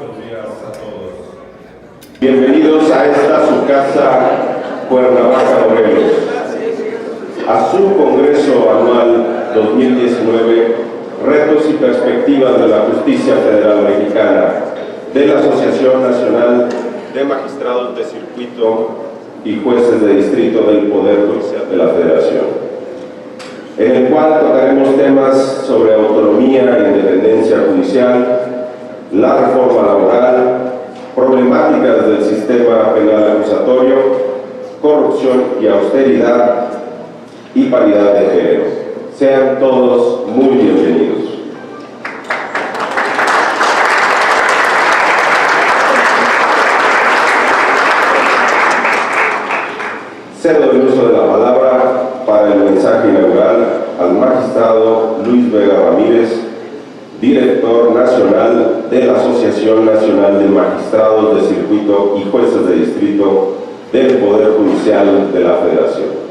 Buenos días a todos. Bienvenidos a esta su casa, Cuernavaca, Morelos, a su Congreso Anual 2019, Retos y Perspectivas de la Justicia Federal Mexicana, de la Asociación Nacional de Magistrados de Circuito y Jueces de Distrito del Poder Judicial de la Federación, en el cual tocaremos temas sobre autonomía e independencia judicial, la reforma laboral, problemáticas del sistema penal acusatorio, corrupción y austeridad y paridad de género. Sean todos muy bienvenidos. Cedo el uso de la palabra para el mensaje inaugural al magistrado Luis Vega Ramírez, director nacional de la Asociación Nacional de Magistrados de Circuito y Jueces de Distrito del Poder Judicial de la Federación.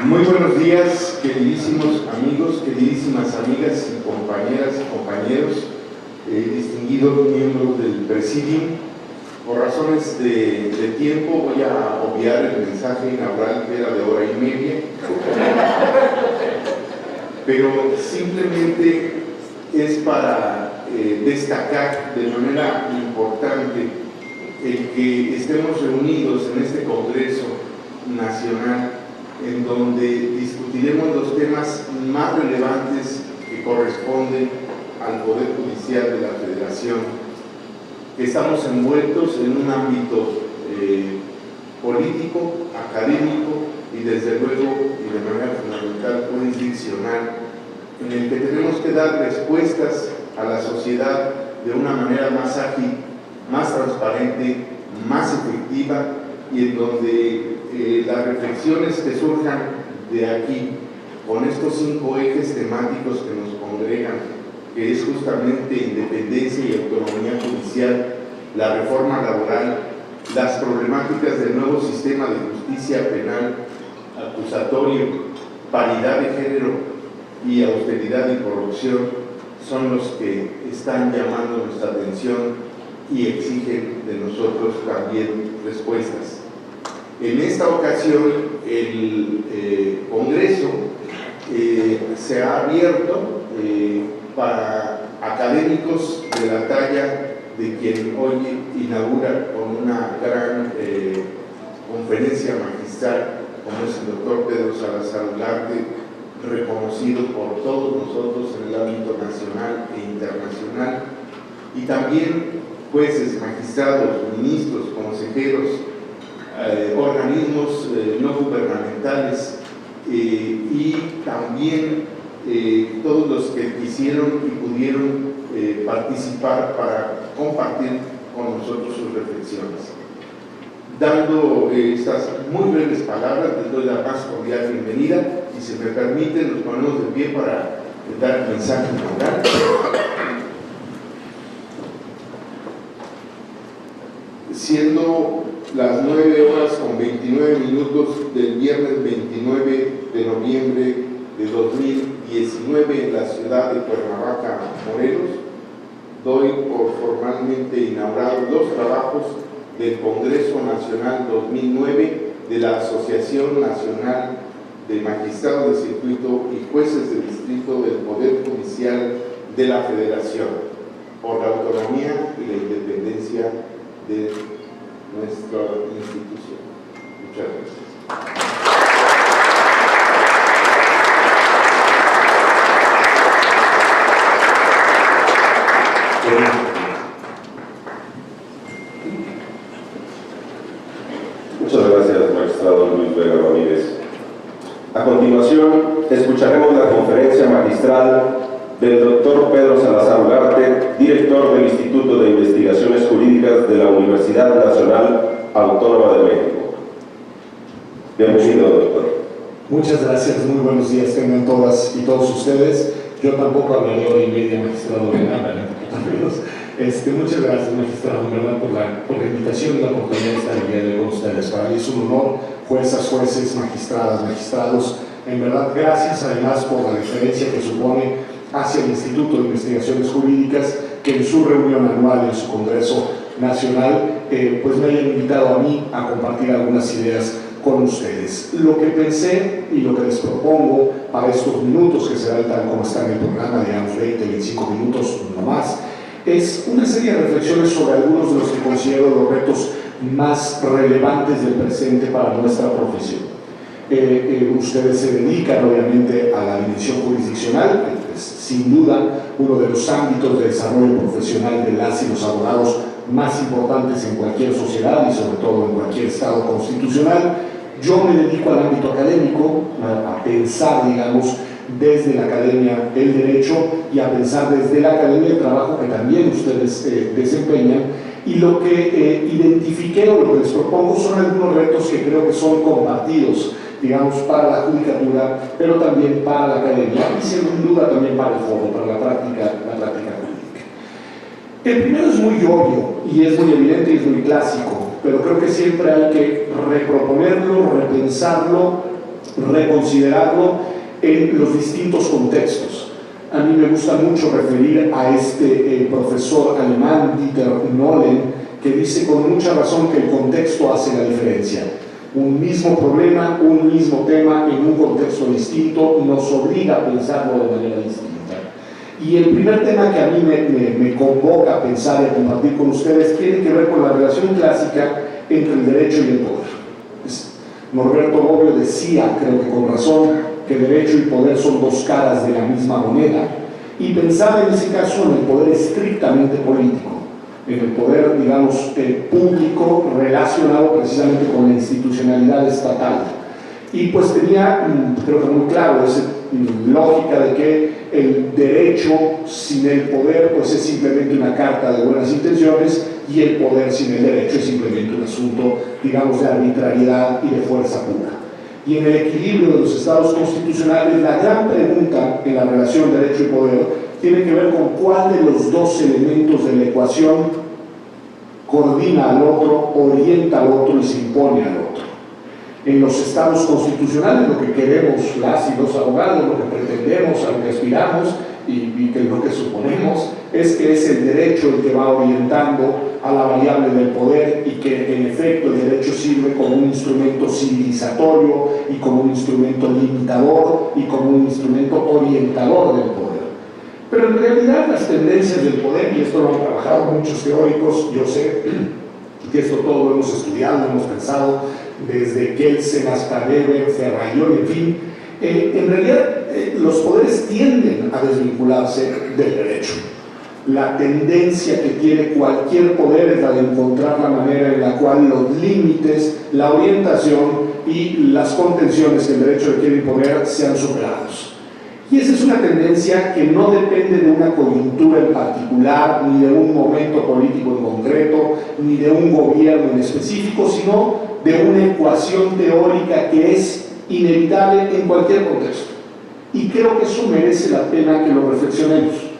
Muy buenos días, queridísimos amigos, queridísimas amigas y compañeras y compañeros, distinguidos miembros del Presidium. Por razones de tiempo voy a obviar el mensaje inaugural, que era de hora y media, pero simplemente es para destacar de manera importante el que estemos reunidos en este Congreso Nacional, en donde discutiremos los temas más relevantes que corresponden al Poder Judicial de la Federación. Estamos envueltos en un ámbito político, académico y desde luego, y de manera fundamental, jurisdiccional, en el que tenemos que dar respuestas a la sociedad de una manera más ágil, más transparente, más efectiva, y en donde las reflexiones que surjan de aquí, con estos 5 ejes temáticos que nos congregan, que es justamente independencia y autonomía judicial, la reforma laboral, las problemáticas del nuevo sistema de justicia penal acusatorio, paridad de género y austeridad y corrupción, son los que están llamando nuestra atención y exigen de nosotros también respuestas. En esta ocasión, el Congreso se ha abierto para académicos de la talla de quien hoy inaugura con una gran conferencia magistral, como es el doctor Pedro Salazar Ugarte, reconocido por todos nosotros en el ámbito nacional e internacional, y también jueces, magistrados, ministros, consejeros, organismos no gubernamentales, y también todos los que quisieron y pudieron participar para compartir con nosotros sus reflexiones. Dando estas muy breves palabras, les doy la más cordial bienvenida, y si me permiten nos ponemos de pie para dar el mensaje inaugural. Siendo las 9:29 del viernes 29 de noviembre de 2019 en la ciudad de Cuernavaca, Morelos, doy por formalmente inaugurados los trabajos del Congreso Nacional 2009 de la Asociación Nacional de Magistrados de Circuito y Jueces de Distrito del Poder Judicial de la Federación, por la autonomía y la independencia de nuestra institución. Muchas gracias. Muchas gracias, magistrado Luis Vega Ramírez. A continuación, escucharemos la conferencia magistral del doctor Pedro Salazar Ugarte, director del Instituto de Investigaciones Jurídicas de la Universidad Nacional Autónoma de México. Bienvenido, doctor. Muchas gracias, muy buenos días tengan todas y todos ustedes. Yo tampoco hablaré hora y media, magistrado Vega. Muchas gracias, magistrado, en verdad, por la invitación y la oportunidad de estar el día de hoy con ustedes. Para mí es un honor, juezas, jueces, magistradas, magistrados, En verdad, gracias además por la diferencia que supone hacia el Instituto de Investigaciones Jurídicas, que en su reunión anual, en su Congreso Nacional, pues me hayan invitado a mí a compartir algunas ideas con ustedes. Lo que pensé y lo que les propongo para estos minutos, que serán tal como está en el programa, digamos 20, 25 minutos no más, es una serie de reflexiones sobre algunos de los que considero los retos más relevantes del presente para nuestra profesión. Ustedes se dedican obviamente a la dimensión jurisdiccional, que es sin duda uno de los ámbitos de desarrollo profesional de las y los abogados más importantes en cualquier sociedad y sobre todo en cualquier estado constitucional. Yo me dedico al ámbito académico, a pensar, digamos, desde la academia el derecho y a pensar desde la academia el trabajo que también ustedes desempeñan, y lo que identifiqué o lo que les propongo son algunos retos que creo que son compartidos, digamos, para la judicatura, pero también para la academia y sin duda también para el foro, para la práctica jurídica. El primero es muy obvio y es muy evidente y es muy clásico, pero creo que siempre hay que reproponerlo, repensarlo, reconsiderarlo en los distintos contextos. A mí me gusta mucho referir a este profesor alemán, Dieter Nolen, que dice con mucha razón que el contexto hace la diferencia. Un mismo problema, un mismo tema en un contexto distinto nos obliga a pensarlo de manera distinta. Y el primer tema que a mí me convoca a pensar y a compartir con ustedes tiene que ver con la relación clásica entre el derecho y el poder. Norberto Bobbio decía, creo que con razón, que derecho y poder son dos caras de la misma moneda, y pensaba en ese caso en el poder estrictamente político, en el poder, digamos, público relacionado precisamente con la institucionalidad estatal. Y pues tenía, creo que muy claro, esa lógica de que el derecho sin el poder pues es simplemente una carta de buenas intenciones, y el poder sin el derecho es simplemente un asunto, digamos, de arbitrariedad y de fuerza pura. Y en el equilibrio de los estados constitucionales, la gran pregunta en la relación derecho y poder tiene que ver con cuál de los dos elementos de la ecuación coordina al otro, orienta al otro y se impone al otro. En los estados constitucionales lo que queremos las y los abogados, lo que pretendemos, a lo que aspiramos y que lo que suponemos es que es el derecho el que va orientando a la variable del poder, y que en efecto el derecho sirve como un instrumento civilizatorio y como un instrumento limitador y como un instrumento orientador del poder. Pero en realidad las tendencias del poder, y esto lo han trabajado muchos teóricos, yo sé que esto todo lo hemos estudiado, lo hemos pensado desde Kelsen hasta Weber, Ferrayol, en fin, en realidad los poderes tienden a desvincularse del derecho. La tendencia que tiene cualquier poder es la de encontrar la manera en la cual los límites, la orientación y las contenciones que el derecho requiere imponer sean superados. Y esa es una tendencia que no depende de una coyuntura en particular, ni de un momento político en concreto, ni de un gobierno en específico, sino de una ecuación teórica que es inevitable en cualquier contexto. Y creo que eso merece la pena que lo reflexionemos.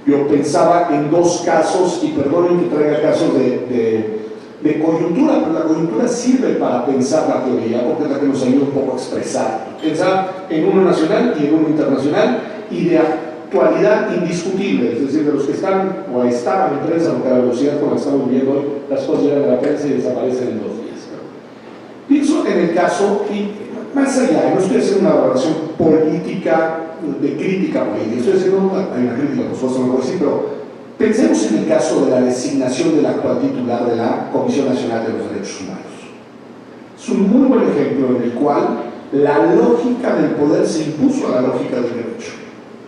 Yo pensaba en dos casos, y perdonen que traiga casos de coyuntura, pero la coyuntura sirve para pensar la teoría, porque es la que nos ayuda un poco a expresar. Pensar en uno nacional y en uno internacional, y de actualidad indiscutible, es decir, de los que están o estaban en prensa, porque a la velocidad con la que estamos viendo hoy, las cosas llegan a la prensa y desaparecen en 2 días. Pienso en el caso, y más allá, no estoy haciendo una valoración política, de crítica política, estoy haciendo una crítica, por supuesto, no puedo decir, pero pensemos en el caso de la designación del actual titular de la Comisión Nacional de los Derechos Humanos. Es un muy buen ejemplo en el cual la lógica del poder se impuso a la lógica del derecho.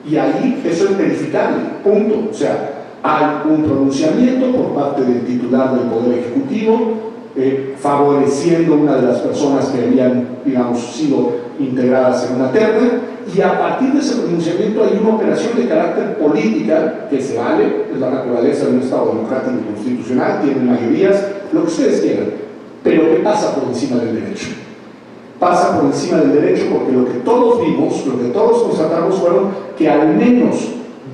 Y ahí eso es verificable, punto. O sea, hay un pronunciamiento por parte del titular del Poder Ejecutivo favoreciendo una de las personas que habían, digamos, sido integradas en una terna, y a partir de ese pronunciamiento hay una operación de carácter política que se vale, es la naturaleza de un Estado democrático y constitucional, tienen mayorías, lo que ustedes quieran, pero ¿qué pasa por encima del derecho? Pasa por encima del derecho porque lo que todos vimos, lo que todos constatamos fueron que al menos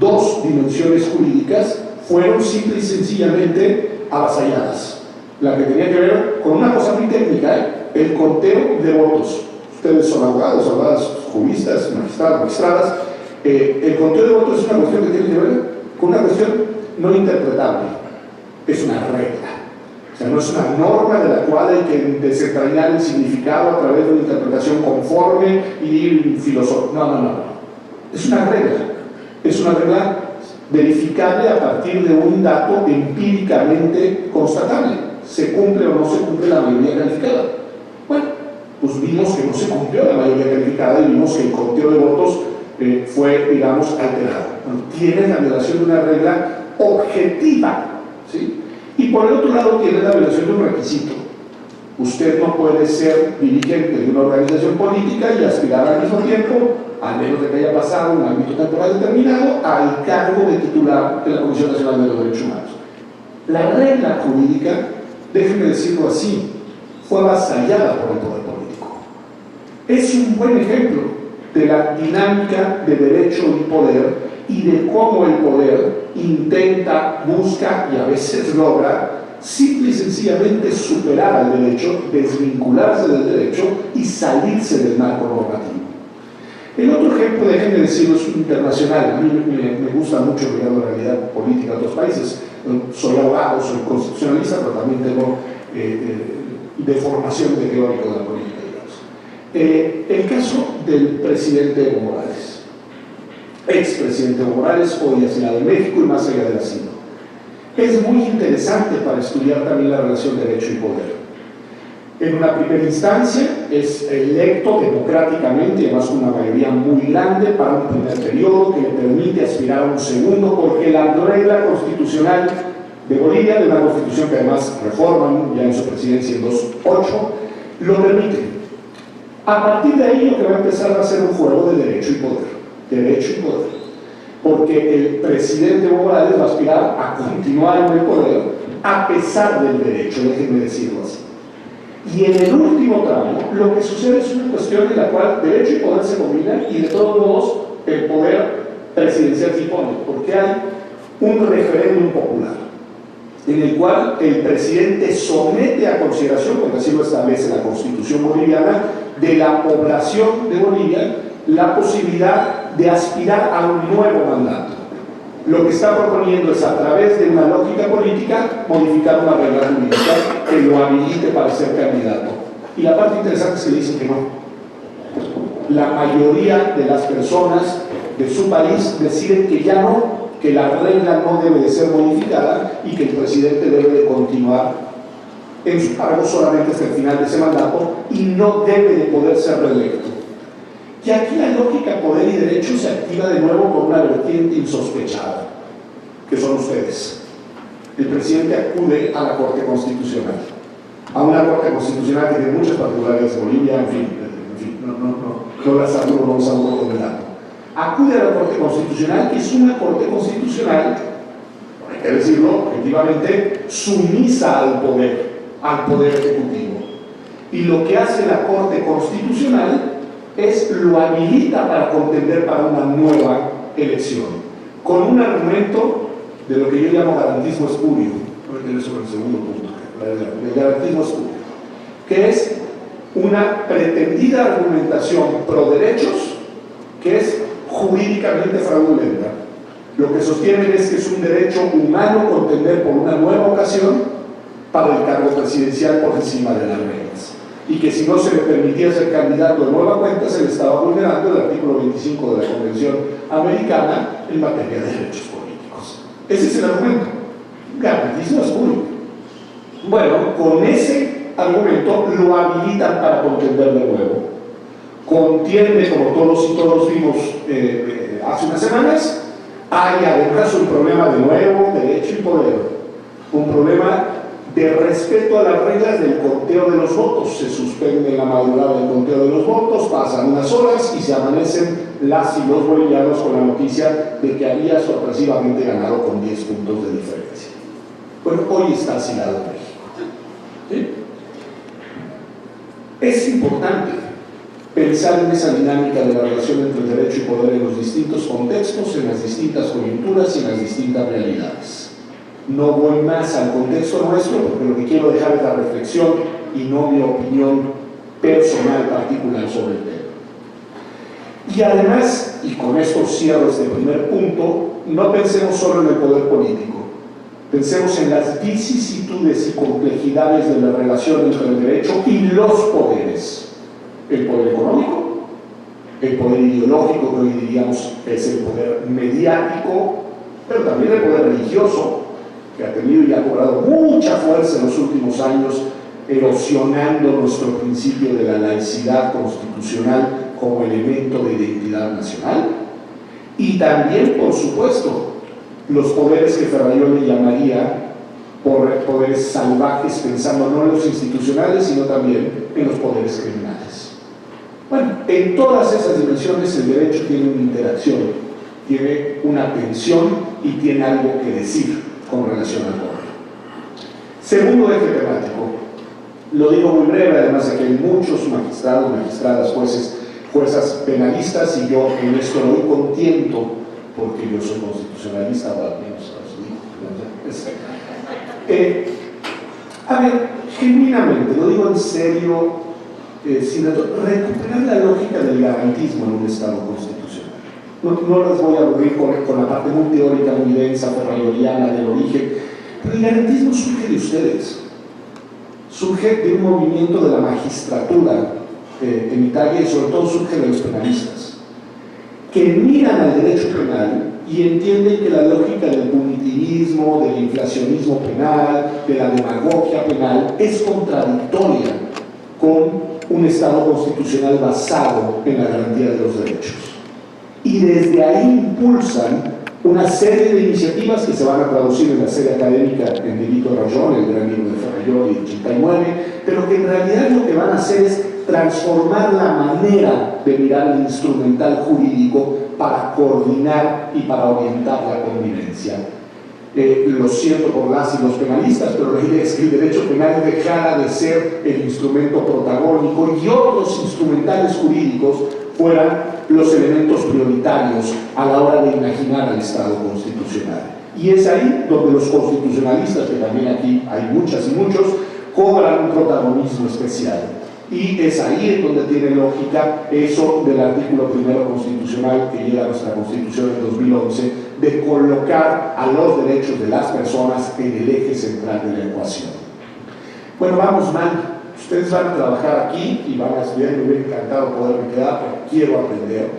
2 dimensiones jurídicas fueron simple y sencillamente avasalladas. La que tenía que ver con una cosa muy técnica, el conteo de votos. ustedes son abogados, abogadas, juristas, magistrados, magistradas, el conteo de votos es una cuestión que tiene que ver con una cuestión no interpretable, es una regla. O sea, no es una norma de la cual hay que desentrañar el significado a través de una interpretación conforme y filosófica. No. Es una regla. Es una regla verificable a partir de un dato empíricamente constatable. ¿Se cumple o no se cumple la mayoría calificada? Bueno, pues vimos que no se cumplió la mayoría calificada y vimos que el conteo de votos fue, digamos, alterado. Bueno, tiene la violación de una regla objetiva, ¿sí? Y por el otro lado tiene la violación de un requisito. Usted no puede ser dirigente de una organización política y aspirar al mismo tiempo, al menos de que haya pasado un ámbito temporal determinado, al cargo de titular de la Comisión Nacional de los Derechos Humanos. La regla jurídica, déjenme decirlo así, fue avasallada por el poder político. Es un buen ejemplo de la dinámica de derecho y poder y de cómo el poder intenta, busca y a veces logra simple y sencillamente superar al derecho, desvincularse del derecho y salirse del marco normativo. El otro ejemplo, déjenme decirlo, es internacional. A mí me gusta mucho mirar la realidad política de otros países. Soy abogado, soy constitucionalista, pero también tengo de formación de teórico de la política, digamos. El caso del presidente Evo Morales, expresidente Evo Morales, hoy asilado en México y más allá del asilo. Es muy interesante para estudiar también la relación derecho y poder. En una primera instancia es electo democráticamente, además con una mayoría muy grande para un primer periodo que le permite aspirar a un segundo, porque la regla constitucional de Bolivia, de una constitución que además reforman ya en su presidencia en 2008, lo permite. A partir de ahí lo que va a empezar va a ser un juego de derecho y poder. Derecho y poder. Porque el presidente Evo Morales va a aspirar a continuar en el poder a pesar del derecho, déjenme decirlo así. Y en el último tramo, lo que sucede es una cuestión en la cual derecho y poder se combinan y de todos modos el poder presidencial se impone, porque hay un referéndum popular en el cual el presidente somete a consideración, porque así lo establece la Constitución boliviana, de la población de Bolivia la posibilidad de aspirar a un nuevo mandato. Lo que está proponiendo es, a través de una lógica política, modificar una regla jurídica que lo habilite para ser candidato. Y la parte interesante es que dicen que no. La mayoría de las personas de su país deciden que ya no, que la regla no debe de ser modificada y que el presidente debe de continuar en su cargo solamente hasta el final de ese mandato y no debe de poder ser reelecto. Y aquí la lógica poder y derecho se activa de nuevo con una vertiente insospechada, que son ustedes. El presidente acude a la Corte Constitucional, a una Corte Constitucional que tiene muchas particularidades de Bolivia, en fin, no las saludo, no las saludo con el dato. Acude a la Corte Constitucional, que es una Corte Constitucional, hay que decirlo, objetivamente, sumisa al poder ejecutivo. Y lo que hace la Corte Constitucional lo habilita para contender para una nueva elección, con un argumento de lo que yo llamo garantismo espurio. Voy a tener eso en el segundo punto, el garantismo espurio, que es una pretendida argumentación pro derechos que es jurídicamente fraudulenta. Lo que sostienen es que es un derecho humano contender por una nueva ocasión para el cargo presidencial por encima de las reglas, y que si no se le permitía ser candidato de nueva cuenta se le estaba vulnerando el artículo 25 de la Convención Americana en materia de derechos políticos. Ese es el argumento. Garantismo espurio. Bueno, con ese argumento lo habilitan para contender de nuevo. Contiene, como todos y todos vimos hace unas semanas, hay además un problema de nuevo, derecho y poder. Un problema de respeto a las reglas del conteo de los votos. Se suspende la madrugada del conteo de los votos, pasan unas horas y se amanecen las y los bolivianos con la noticia de que había sorpresivamente ganado con 10 puntos de diferencia. Bueno, hoy está asilado en México. ¿Sí? Es importante pensar en esa dinámica de la relación entre el derecho y poder en los distintos contextos, en las distintas coyunturas y en las distintas realidades. No voy más al contexto nuestro porque lo que quiero dejar es la reflexión y no mi opinión personal particular sobre el tema. Y además, y con esto cierro este primer punto, no pensemos solo en el poder político, pensemos en las vicisitudes y complejidades de la relación entre el derecho y los poderes. El poder económico, el poder ideológico, que hoy diríamos es el poder mediático, pero también el poder religioso, que ha tenido y ha cobrado mucha fuerza en los últimos años, erosionando nuestro principio de la laicidad constitucional como elemento de identidad nacional. Y también, por supuesto, los poderes que Ferrayol le llamaría poderes salvajes, pensando no en los institucionales, sino también en los poderes criminales. Bueno, en todas esas dimensiones el derecho tiene una interacción, tiene una tensión y tiene algo que decir con relación al poder. Segundo eje temático, lo digo muy breve, además de que hay muchos magistrados, magistradas, jueces, juezas penalistas, y yo en esto lo doy con tiempo, porque yo soy constitucionalista, o al menos a ver, genuinamente, lo digo en serio, recuperar la lógica del garantismo en un Estado constitucional. No les voy a aburrir con la parte muy teórica, muy densa, ferrayoliana del origen, pero el garantismo surge de ustedes, surge de un movimiento de la magistratura en Italia, y sobre todo surge de los penalistas, que miran al derecho penal y entienden que la lógica del punitivismo, del inflacionismo penal, de la demagogia penal es contradictoria con un Estado constitucional basado en la garantía de los derechos. Y desde ahí impulsan una serie de iniciativas que se van a traducir en la serie académica en Delito Rayón, el gran libro de Ferrayol y 89, pero que en realidad lo que van a hacer es transformar la manera de mirar el instrumental jurídico para coordinar y para orientar la convivencia. Lo siento por las y los penalistas, pero la idea es que el derecho penal dejara de ser el instrumento protagónico y otros instrumentales jurídicos fueran los elementos prioritarios a la hora de imaginar al Estado constitucional. Y es ahí donde los constitucionalistas, que también aquí hay muchas y muchos, cobran un protagonismo especial. Y es ahí en donde tiene lógica eso del artículo primero constitucional que llega a nuestra Constitución en 2011, de colocar a los derechos de las personas en el eje central de la ecuación. Bueno, vamos mal. Ustedes van a trabajar aquí y van a estudiar, me hubiera encantado poderme quedar, pero quiero aprender.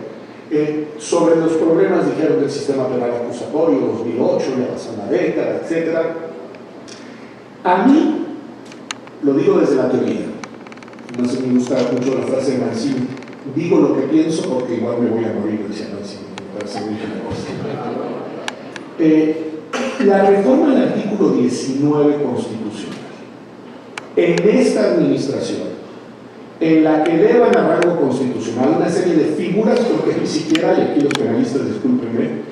Sobre los problemas, dijeron, del sistema penal acusatorio, 2008, ya pasó una década, etc. A mí, lo digo desde la teoría, no sé, me gusta mucho la frase de Mancini, digo lo que pienso porque igual me voy a morir, decía Mancini, me parece muy generoso. La reforma del artículo 19 constitucional, en esta administración, en la que elevan a rango constitucional una serie de figuras, porque ni siquiera, y aquí los penalistas, discúlpenme,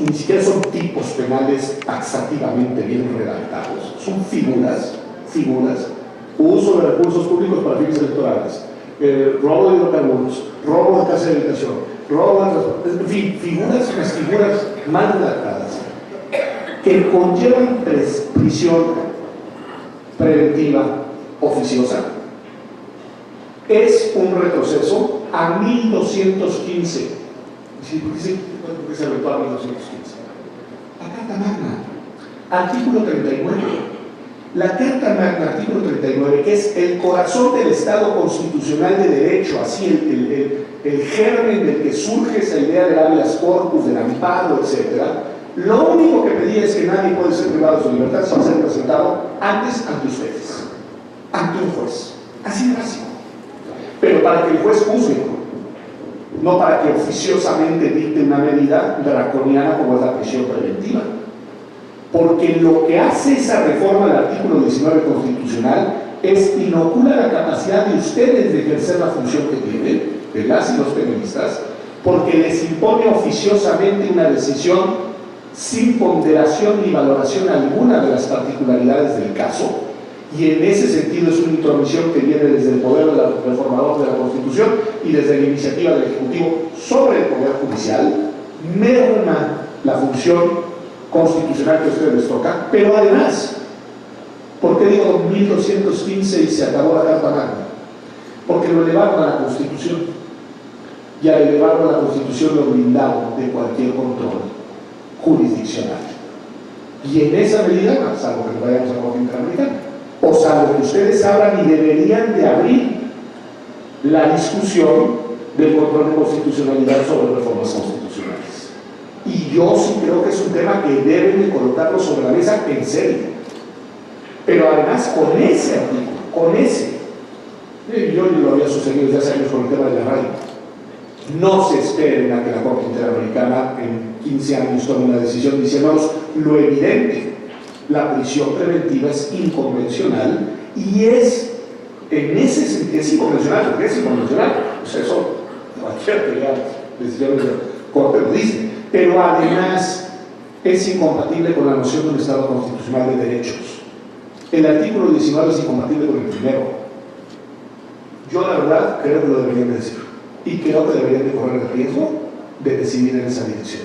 ni siquiera son tipos penales taxativamente bien redactados, son figuras, uso de recursos públicos para fines electorales, robo de hidrocarburos, robo de casa de habitación, robo de, en fin, figuras mal redactadas, que conllevan prisión preventiva oficiosa, es un retroceso a 1215. ¿Por qué se retó a 1215? La Carta Magna, artículo 39. La Carta Magna, artículo 39, que es el corazón del Estado constitucional de derecho, así el germen del que surge esa idea del habeas corpus, del amparo, etc. Lo único que pedía es que nadie puede ser privado de su libertad sin ser presentado antes ante ustedes, ante un juez. Así de básico. Pero para que el juez juzgue, no para que oficiosamente dicte una medida draconiana como es la prisión preventiva. Porque lo que hace esa reforma del artículo 19 constitucional es inocular la capacidad de ustedes de ejercer la función que tienen, de las y los penalistas, porque les impone oficiosamente una decisión sin ponderación ni valoración alguna de las particularidades del caso, y en ese sentido es una intromisión que viene desde el poder del reformador de la Constitución y desde la iniciativa del Ejecutivo sobre el Poder Judicial, merma la función constitucional que a ustedes les toca, pero además ¿Por qué digo 1215 y se acabó la Carta Magna? Porque lo elevaron a la Constitución. Y al elevarlo a la Constitución lo blindaron de cualquier control jurisdiccional. Y en esa medida, salvo que nos vayamos a la Corte Interamericana, o salvo que ustedes abran y deberían de abrir la discusión del control de constitucionalidad sobre reformas constitucionales. Y yo sí creo que es un tema que deben de colocarlo sobre la mesa en serio. Pero además con ese artículo, con ese, yo lo había sucedido desde hace años con el tema de la radio. No se esperen a que la Corte Interamericana en 15 años tome una decisión diciéndonos lo evidente. La prisión preventiva es inconvencional y es, en ese sentido, es inconvencional, porque es inconvencional. O sea, eso cualquier decisión de la Corte lo dice. Pero además es incompatible con la noción de un Estado constitucional de derechos. El artículo 19 es incompatible con el primero. Yo la verdad creo que lo deberían decir. Y creo que deberían de correr el riesgo de decidir en esa dirección.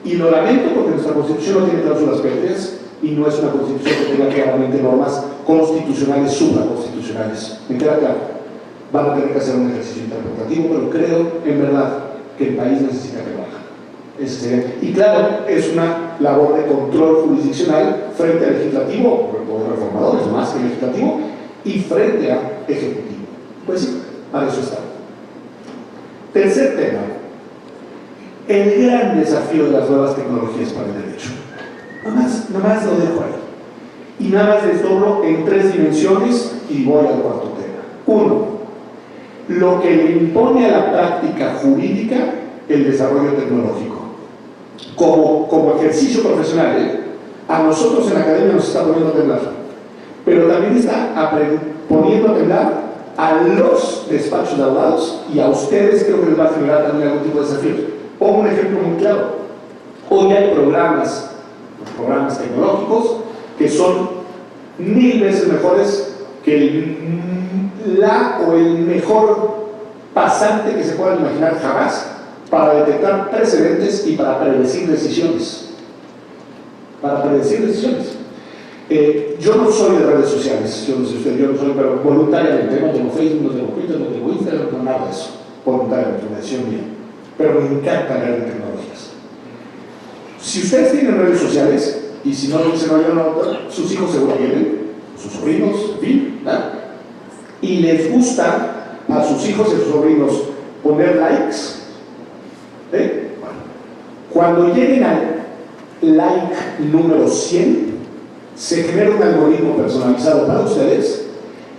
Y lo lamento porque nuestra Constitución no tiene cláusulas pétreas y no es una Constitución que tenga claramente normas constitucionales, supraconstitucionales. Me queda claro. Van a tener que hacer un ejercicio interpretativo, pero creo, en verdad, que el país necesita que lo haga. Y claro, es una labor de control jurisdiccional frente al legislativo, o reformadores, más que legislativo, y frente al ejecutivo. Pues sí, para eso está. Tercer tema, el gran desafío de las nuevas tecnologías para el derecho. Nada más lo dejo ahí. Y nada más desdoblo en 3 dimensiones y voy al cuarto tema. 1. Lo que le impone a la práctica jurídica el desarrollo tecnológico. Como ejercicio profesional, a nosotros en la academia nos está poniendo a temblar, pero también está poniendo a temblar a los despachos de abogados y a ustedes. Creo que les va a generar también algún tipo de desafío. Pongo un ejemplo muy claro. Hoy hay programas tecnológicos que son 1000 veces mejores que el mejor pasante que se puedan imaginar jamás para detectar precedentes y para predecir decisiones. Yo no soy de redes sociales, yo no sé usted, yo no soy, pero voluntariamente, no tengo Facebook, no tengo Twitter, no tengo Instagram, no nada de eso, voluntariamente, una decisión mía, pero me encanta leer de tecnologías. Si ustedes tienen redes sociales, y si no se lo vayan a notar, sus hijos seguro tienen, sus sobrinos, en fin, ¿verdad? Y les gusta a sus hijos y a sus sobrinos poner likes, ¿eh? Cuando lleguen al like número 100, se genera un algoritmo personalizado para ustedes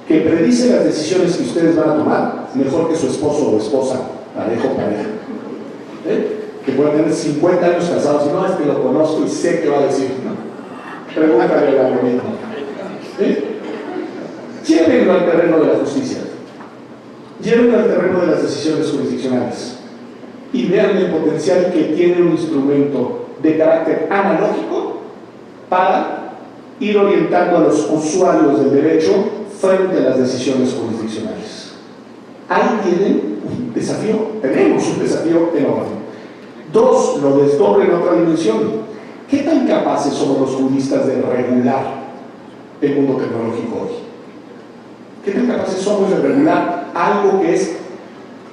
que predice las decisiones que ustedes van a tomar mejor que su esposo o esposa, pareja o pareja. Que pueden tener 50 años casados y no, es que lo conozco y sé qué va a decir, ¿no? Pregúntale al algoritmo. Llévenlo al terreno de la justicia, llévenlo al terreno de las decisiones jurisdiccionales y vean el potencial que tiene un instrumento de carácter analógico para ir orientando a los usuarios del derecho frente a las decisiones jurisdiccionales. Ahí tienen un desafío, tenemos un desafío enorme. 2, lo desdoblo en otra dimensión. ¿Qué tan capaces somos los juristas de regular el mundo tecnológico hoy? ¿Qué tan capaces somos de regular algo que es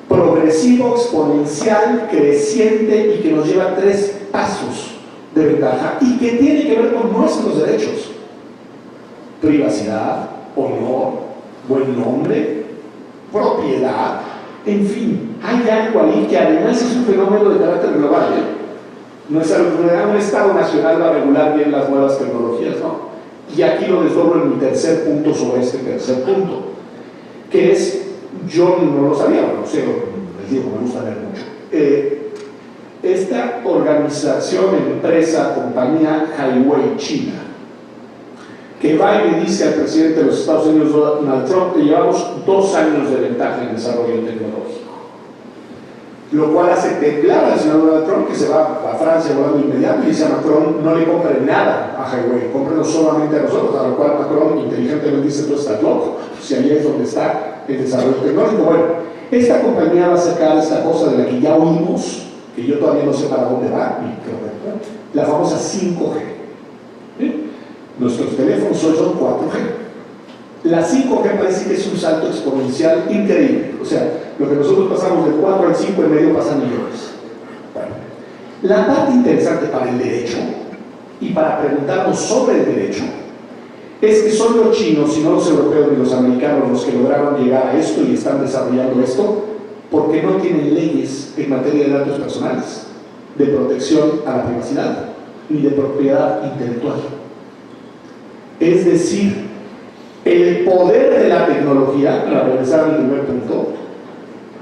progresivo, exponencial, creciente y que nos lleva 3 pasos de ventaja y que tiene que ver con nuestros derechos? Privacidad, honor, buen nombre, propiedad, en fin, hay algo ahí que además es un fenómeno de carácter global. No es algo que un Estado nacional va a regular bien las nuevas tecnologías, ¿no? Y aquí lo desdoblo en mi tercer punto sobre este tercer punto, que es, yo no lo sabía, no sé, les digo, me gusta leer mucho. Esta organización, empresa, compañía Highway China, que va y le dice al presidente de los Estados Unidos, Donald Trump, que llevamos 2 años de ventaja en desarrollo tecnológico, lo cual hace temblar al señor Donald Trump, que se va a Francia volando inmediato y dice a Macron, no le compre nada a Highway, cómprenos solamente a nosotros, a lo cual Macron inteligentemente dice, tú estás loco, si ahí es donde está el desarrollo tecnológico. Bueno, esta compañía va a sacar esta cosa de la que ya oímos, que yo todavía no sé para dónde va, la famosa 5G. Nuestros teléfonos hoy son 4G. La 5G parece que es un salto exponencial increíble. O sea, lo que nosotros pasamos del 4 al 5,5 pasan millones. Bueno, la parte interesante para el derecho y para preguntarnos sobre el derecho es que son los chinos y no los europeos ni los americanos los que lograron llegar a esto y están desarrollando esto porque no tienen leyes en materia de datos personales, de protección a la privacidad ni de propiedad intelectual. Es decir, el poder de la tecnología, para regresar al primer punto,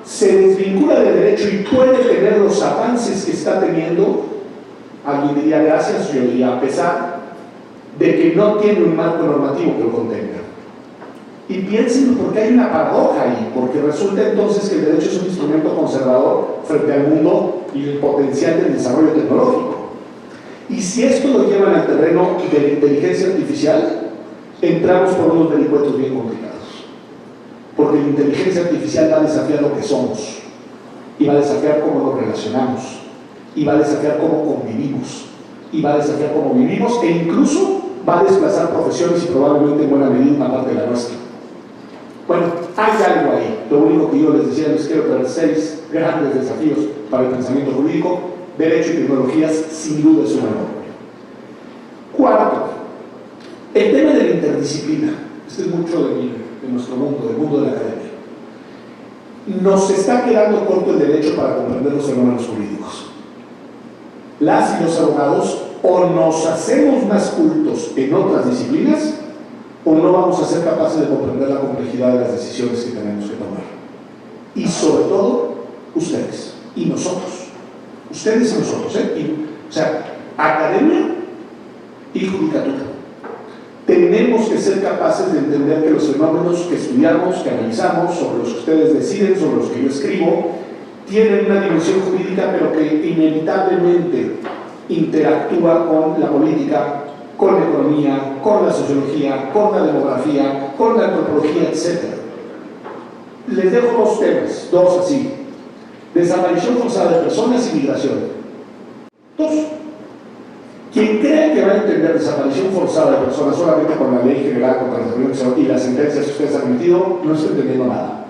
se desvincula del derecho y puede tener los avances que está teniendo, alguien diría gracias, yo diría a pesar de que no tiene un marco normativo que lo contenga. Y piensen porque hay una paradoja ahí, porque resulta entonces que el derecho es un instrumento conservador frente al mundo y el potencial del desarrollo tecnológico. Y si esto lo llevan al terreno de la inteligencia artificial, entramos por unos vericuetos bien complicados. Porque la inteligencia artificial va a desafiar lo que somos, y va a desafiar cómo nos relacionamos, y va a desafiar cómo convivimos, y va a desafiar cómo vivimos, e incluso va a desplazar profesiones y probablemente en buena medida una parte de la nuestra. Bueno, hay algo ahí. Lo único que yo les decía, les quiero traer 6 grandes desafíos para el pensamiento jurídico. Derecho y tecnologías, sin duda, es una enorme. Cuarto, el tema de la interdisciplina. Este es mucho de nuestro mundo, del mundo de la academia. Nos está quedando corto el derecho para comprender los fenómenos jurídicos. Las y los abogados o nos hacemos más cultos en otras disciplinas o no vamos a ser capaces de comprender la complejidad de las decisiones que tenemos que tomar. Y sobre todo, ustedes y nosotros. Ustedes y nosotros, o sea, academia y judicatura. Tenemos que ser capaces de entender que los fenómenos que estudiamos, que analizamos, sobre los que ustedes deciden, sobre los que yo escribo, tienen una dimensión jurídica, pero que inevitablemente interactúa con la política, con la economía, con la sociología, con la demografía, con la antropología, etc. Les dejo 2 temas, 2 así. Desaparición forzada de personas y migración. 2. Quien crea que va a entender desaparición forzada de personas solamente con la ley general contra la desaparición y las sentencias que ustedes han emitido, no está entendiendo nada.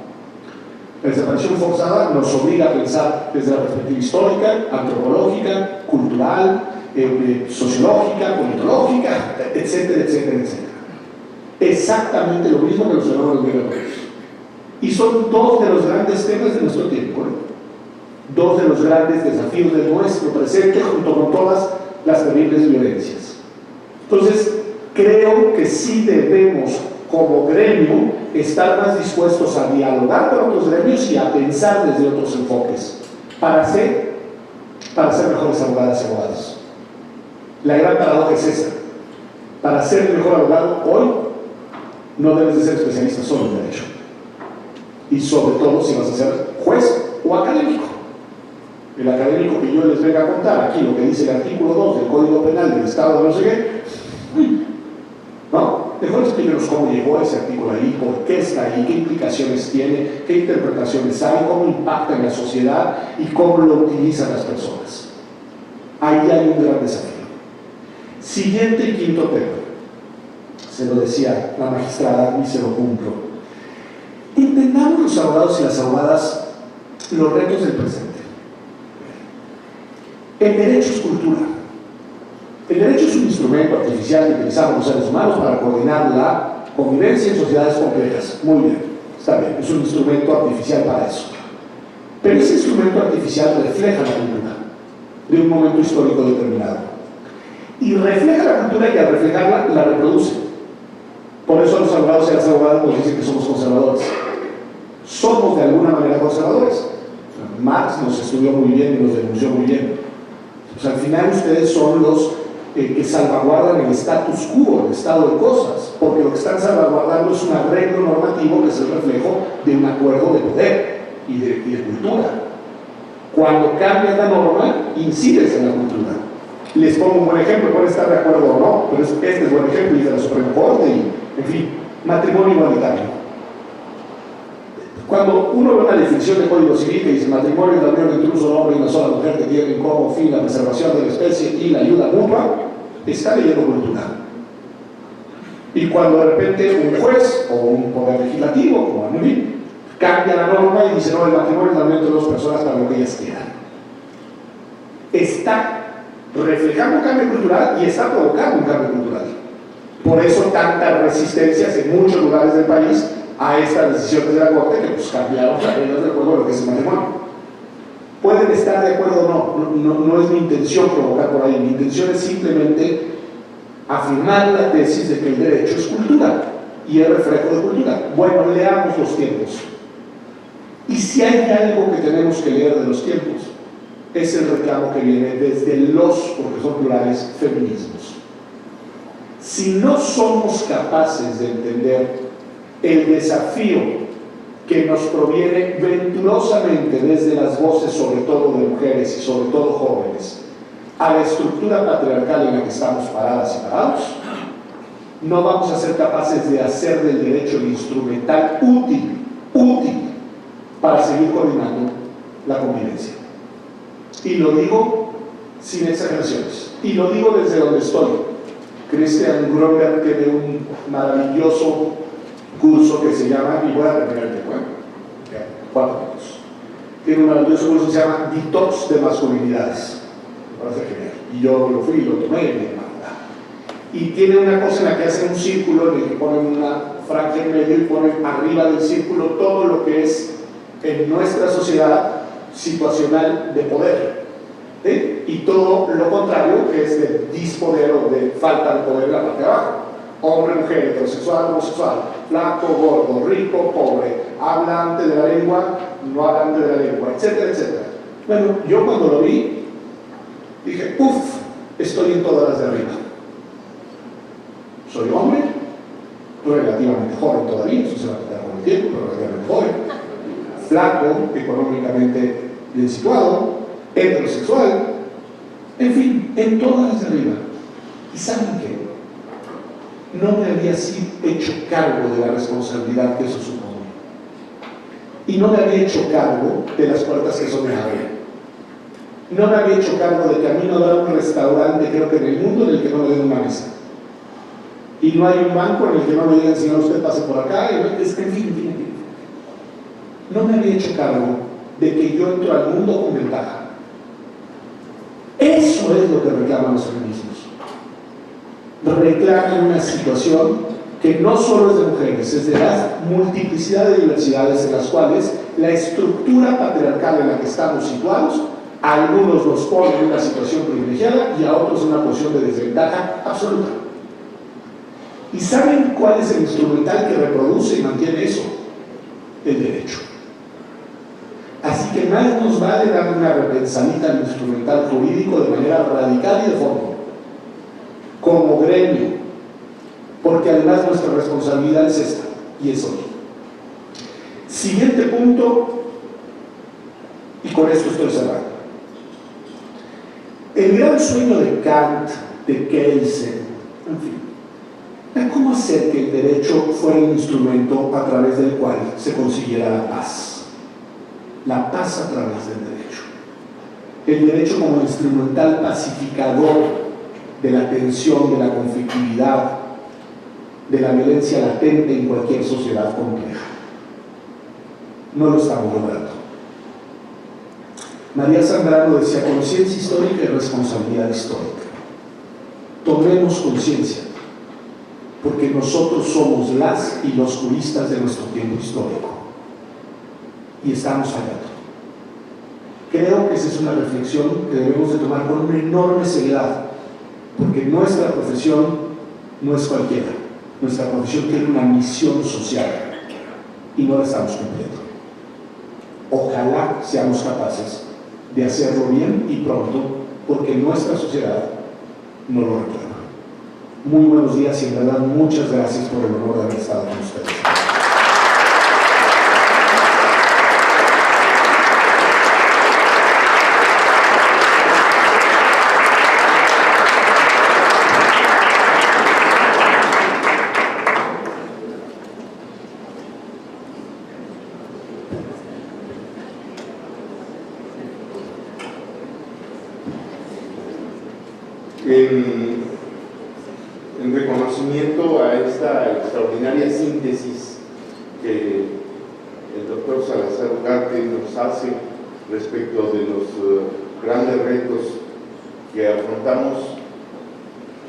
La desaparición forzada nos obliga a pensar desde la perspectiva histórica, antropológica, cultural, sociológica, politológica, etcétera, etcétera, etcétera. Exactamente lo mismo que los fenómenos migratorios. Y son 2 de los grandes temas de nuestro tiempo, ¿no? 2 de los grandes desafíos de nuestro presente, junto con todas las terribles violencias. Entonces, creo que sí debemos, como gremio, estar más dispuestos a dialogar con otros gremios y a pensar desde otros enfoques, para ser mejores abogadas y abogados. La gran paradoja es esa. Para ser el mejor abogado hoy, no debes de ser especialista solo en derecho. Y sobre todo si vas a ser juez o académico. El académico que yo les venga a contar aquí lo que dice el artículo 2 del Código Penal del Estado de no sé qué, ¿no? Mejor explíquenos cómo llegó ese artículo ahí, por qué está ahí, qué implicaciones tiene, qué interpretaciones hay, cómo impacta en la sociedad y cómo lo utilizan las personas. Ahí hay un gran desafío. Siguiente y quinto tema. Se lo decía la magistrada y se lo cumplo. Entendamos los abogados y las abogadas los retos del presente. El derecho es cultura. El derecho es un instrumento artificial que utilizamos los seres humanos para coordinar la convivencia en sociedades complejas. Muy bien, está bien, es un instrumento artificial para eso. Pero ese instrumento artificial refleja la cultura de un momento histórico determinado. Y refleja la cultura y al reflejarla, la reproduce. Por eso los abogados y las abogadas nos dicen que somos conservadores. Somos de alguna manera conservadores. Marx nos estudió muy bien y nos denunció muy bien. Pues al final ustedes son los que salvaguardan el status quo, el estado de cosas, porque lo que están salvaguardando es un arreglo normativo que es el reflejo de un acuerdo de poder y de cultura. Cuando cambias la norma, incides en la cultura. Les pongo un buen ejemplo, pueden estar de acuerdo o no, pero este es buen ejemplo y de la Suprema Corte y, en fin, matrimonio igualitario. Cuando uno ve una definición de Código Civil que dice matrimonio es la unión entre un solo hombre y una sola mujer que tienen como fin la preservación de la especie y la ayuda mutua, está leyendo cultura. Y cuando de repente un juez o un poder legislativo, como a mí, cambia la norma y dice, no, el matrimonio es la unión de dos personas para lo que ellas quieran. Está reflejando un cambio cultural y está provocando un cambio cultural. Por eso tantas resistencias en muchos lugares del país a estas decisiones de la Corte que pues cambiaron las reglas de acuerdo a lo que es el matrimonio. Pueden estar de acuerdo o no es mi intención provocar por ahí, mi intención es simplemente afirmar la tesis de que el derecho es cultura y es reflejo de cultura. Bueno, leamos los tiempos. Y si hay algo que tenemos que leer de los tiempos, es el reclamo que viene desde los, porque son plurales, feminismos. Si no somos capaces de entender el desafío que nos proviene venturosamente desde las voces, sobre todo de mujeres y sobre todo jóvenes, a la estructura patriarcal en la que estamos paradas y parados, no vamos a ser capaces de hacer del derecho el instrumental útil para seguir coordinando la convivencia. Y lo digo sin exageraciones, y lo digo desde donde estoy. Christian Gromberg tiene un maravilloso curso que se llama, y voy a terminar el tiempo, 4 minutos. Tiene un maravilloso curso que se llama Detox de Masculinidades. Me parece genial. Y yo lo fui y lo tomé y me manda. Y tiene una cosa en la que hacen un círculo en el que ponen una franja en medio y ponen arriba del círculo todo lo que es en nuestra sociedad situacional de poder. ¿Sí? Y todo lo contrario, que es de dispoder o de falta de poder en la parte de abajo. Hombre, mujer, heterosexual, homosexual, flaco, gordo, rico, pobre, hablante de la lengua, no hablante de la lengua, etcétera, etcétera. Bueno, yo cuando lo vi, dije, estoy en todas las de arriba. Soy hombre, relativamente joven todavía, eso se va a quitar con el tiempo, pero relativamente joven, flaco, económicamente bien situado, heterosexual, en fin, en todas las de arriba. ¿Y saben qué? No me había hecho cargo de la responsabilidad que eso supone. Y no me había hecho cargo de las puertas que eso me abre. No me había hecho cargo de que a mí no da un restaurante, creo que en el mundo, en el que no me den una mesa. Y no hay un banco en el que no me digan, señor, usted pase por acá. Es que, en fin. No me había hecho cargo de que yo entro al mundo con ventaja. Eso es lo que reclaman los feminismos. Reclaman una situación que no solo es de mujeres, es de la multiplicidad de diversidades en las cuales la estructura patriarcal en la que estamos situados, a algunos nos pone en una situación privilegiada y a otros en una posición de desventaja absoluta. ¿Y saben cuál es el instrumental que reproduce y mantiene eso? El derecho. Así que más nos vale dar una repensadita al instrumental jurídico de manera radical y de fondo, como gremio, porque además nuestra responsabilidad es esta, y es hoy. Siguiente punto, y con esto estoy cerrando. El gran sueño de Kant, de Kelsen, en fin, era cómo hacer que el derecho fuera un instrumento a través del cual se consiguiera la paz. La paz a través del derecho. El derecho como instrumental pacificador de la tensión, de la conflictividad, de la violencia latente en cualquier sociedad compleja. No lo estamos logrando. María Zambrano decía, conciencia histórica y responsabilidad histórica. Tomemos conciencia, porque nosotros somos las y los juristas de nuestro tiempo histórico. Y estamos fallando. Creo que esa es una reflexión que debemos de tomar con una enorme seriedad, porque nuestra profesión no es cualquiera. Nuestra profesión tiene una misión social y no la estamos cumpliendo. Ojalá seamos capaces de hacerlo bien y pronto, porque nuestra sociedad no lo reclama. Muy buenos días y en verdad muchas gracias por el honor de haber estado con ustedes. En reconocimiento a esta esta extraordinaria síntesis que el doctor Salazar Ugarte nos hace respecto de los grandes retos que afrontamos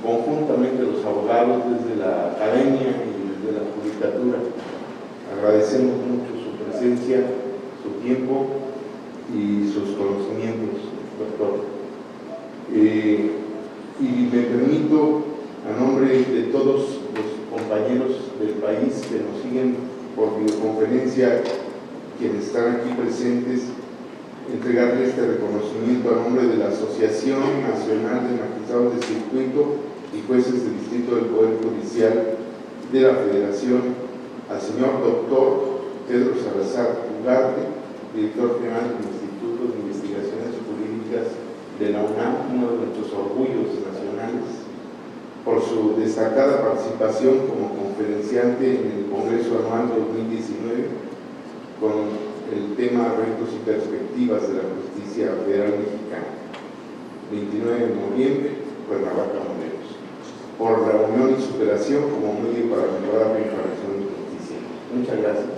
conjuntamente los abogados desde la academia y desde la judicatura. Agradecemos mucho su presencia, su tiempo y sus conocimientos, doctor. Y me permito, a nombre de todos los compañeros del país que nos siguen por videoconferencia, quienes están aquí presentes, entregarle este reconocimiento a nombre de la Asociación Nacional de Magistrados de Circuito y Jueces del Distrito del Poder Judicial de la Federación, al señor doctor Pedro Salazar Ugarte, director general del Instituto de Investigaciones Jurídicas de la UNAM, uno de nuestros orgullos nacionales, por su destacada participación como conferenciante en el Congreso Anual 2019 con el tema Retos y Perspectivas de la Justicia Federal Mexicana, 29 de noviembre, Cuernavaca, Morelos, por la unión y superación como medio para mejorar la implementación de justicia. Muchas gracias.